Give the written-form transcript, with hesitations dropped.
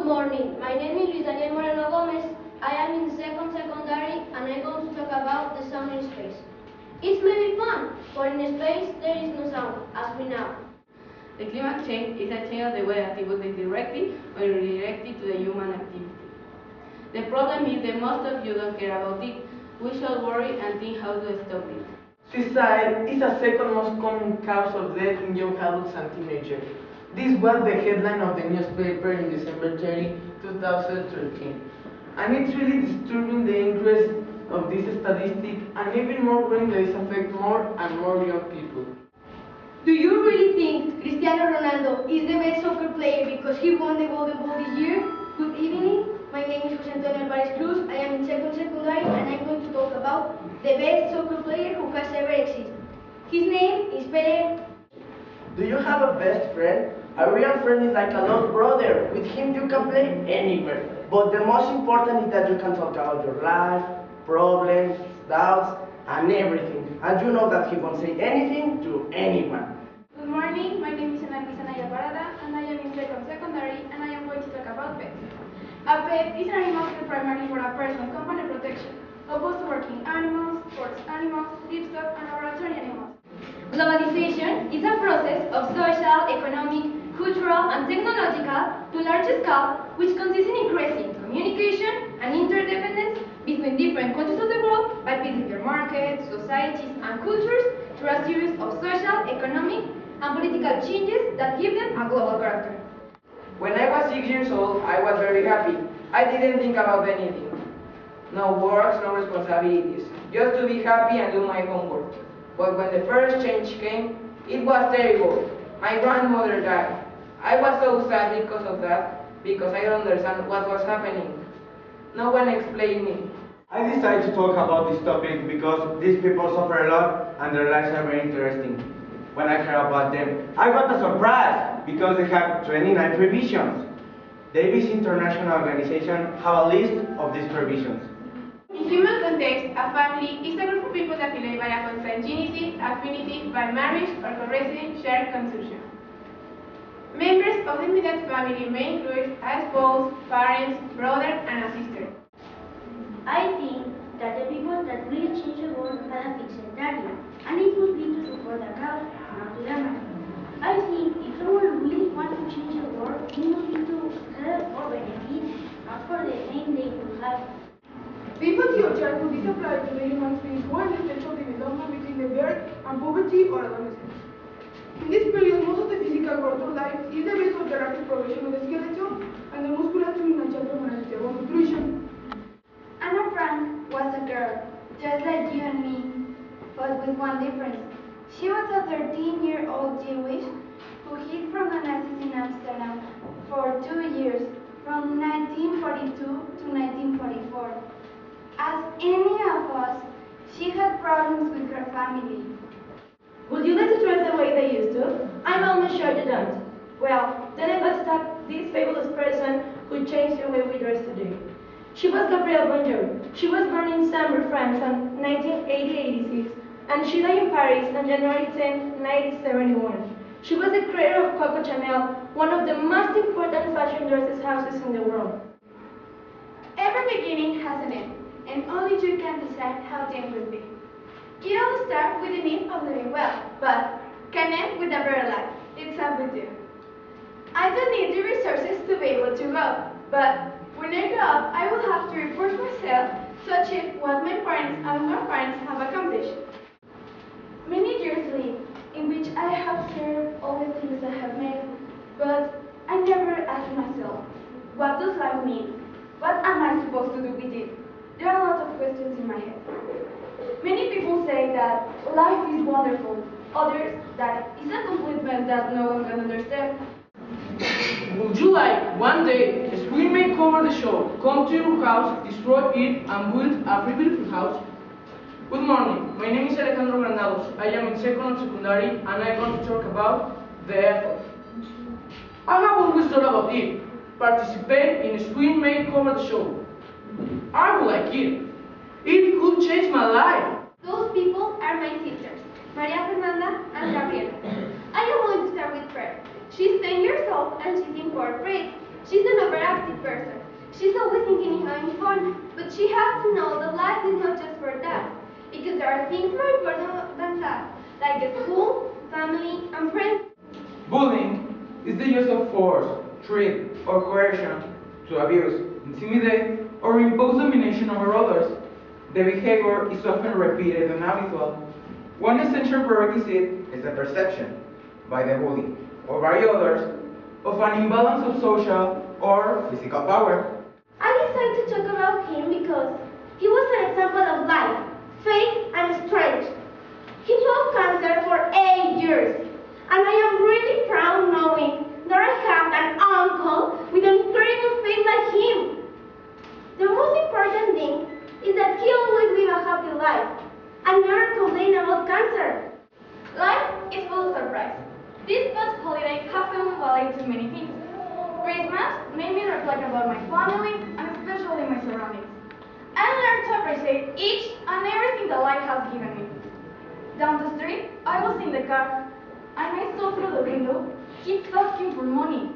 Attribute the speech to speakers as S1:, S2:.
S1: Good morning. My name is Luis Daniel Moreno Gomez. I am in secondary and I'm going to talk about the sound in space. It may be fun, but in space there is no sound, as we know.
S2: The climate change is a change of the weather attributed directly or indirectly to the human activity. The problem is that most of you don't care about it. We should worry and think how to stop it.
S3: Suicide is the second most common cause of death in young adults and teenagers. This was the headline of the newspaper in December 30, 2013. And it's really disturbing the increase of this statistic, and even more when this affects more and more young people.
S1: Do you really think Cristiano Ronaldo is the best soccer player because he won the Golden Ball this year? Good evening. My name is José Antonio Álvarez Cruz. I am in secondary and I'm going to talk about the best soccer player who has ever existed. His name is Pelé.
S4: Do you have a best friend? A real friend is like a lost brother. With him you can play anywhere. But the most important is that you can talk about your life, problems, doubts, and everything. And you know that he won't say anything to anyone.
S5: Good morning, my name is Ana Luisa Naya Parada and I am in secondary and I am going to talk about pets. A pet is an animal care primarily for a person, company protection, opposed to working animals, sports animals, livestock, and oratory animals.
S1: Globalization is a process of social, economic, cultural, and technological to large scale, which consists in increasing communication and interdependence between different countries of the world by building their markets, societies, and cultures through a series of social, economic, and political changes that give them a global character.
S6: When I was 6 years old, I was very happy. I didn't think about anything. No works, no responsibilities. Just to be happy and do my homework. But when the first change came, it was terrible. My grandmother died. I was so sad because of that, because I don't understand what was happening. No one explained me.
S7: I decided to talk about this topic because these people suffer a lot and their lives are very interesting. When I heard about them, I got a surprise because they have 29 provisions. Davis International Organization have a list of these provisions.
S5: In human context, a family is a group of people that relate by a consanguinity, affinity, by marriage, or co-resident shared consumption. Members of the immediate family may include a spouse, parents, brother, and a sister.
S8: I think that the people that really change the world had a Secundaria, and it would be to support the cause, not to damage. I think if someone really wants to change the world, he must be to help or benefit, not for the name they will have.
S5: Empathy or childhood is applied to the human being's one stage of development between the birth and puberty or adolescence. In this period, most of the physical growth of life is the base of the rapid progression of the skeleton and the musculature in a child from an stable nutrition.
S9: Anna Frank was a girl, just like you and me, but with one difference. She was a 13-year-old Jewish who hid from the Nazis in Amsterdam for 2 years, from 1942 to 1944. As any of us, she had problems with her family.
S10: Would you like to dress the way they used to? I'm almost sure you don't. Well, then I got stuck this fabulous person who changed the way we dress today. She was Gabrielle Bonjour. She was born in Saint-Brieuc, France on 1980-86, and she died in Paris on January 10, 1971. She was the creator of Coco Chanel, one of the most important fashion dresses houses in the world.
S5: Every beginning has an end, and only you can decide how the end will be. It all starts with the need of living well, but can end with a better life. It's up with you. I don't need the resources to be able to go, but when I grow up, I will have to report myself to achieve what my parents and my parents have accomplished. Many years live in which I have observed all the things I have made, but I never asked myself, what does life mean? What am I supposed to do with it? There are a lot of questions in my head. Many people say that life is wonderful, others that it's a complete mess that no one can understand.
S6: Would you like one day a screen may cover the show, come to your house, destroy it, and build a very beautiful house? Good morning, my name is Alejandro Granados. I am in secondary and I'm going to talk about the effort. I have always thought about it. Participate in a screen may cover the show. I would like it. It could change my life.
S5: Those people are my sisters, Maria Fernanda and Gabriela. I am going to start with Fer. She's 10 years old and she's in 4th grade.
S1: She's an overactive person. She's always thinking in having fun, but she has to know that life is not just for that, because there are things more important than that, like school, family, and friends.
S11: Bullying is the use of force, threat, or coercion to abuse, intimidate, or impose domination over others. The behavior is often repeated and habitual. One essential prerequisite
S7: is the perception by the bully or by others
S11: of an imbalance of social or
S7: physical power.
S8: I decided to talk about him because he was an example of life, faith, and strength. He fought cancer for 8 years, and I am really proud knowing that I have an uncle with an incredible faith like him. The most important thing is that he always lived a happy life and never complained about cancer.
S1: Life is full of surprise. This past holiday happened while I did many things. Christmas made me reflect about my family and especially my surroundings. I learned to appreciate each and everything that life has given me. Down the street, I was in the car, and I saw through the window kids asking for money.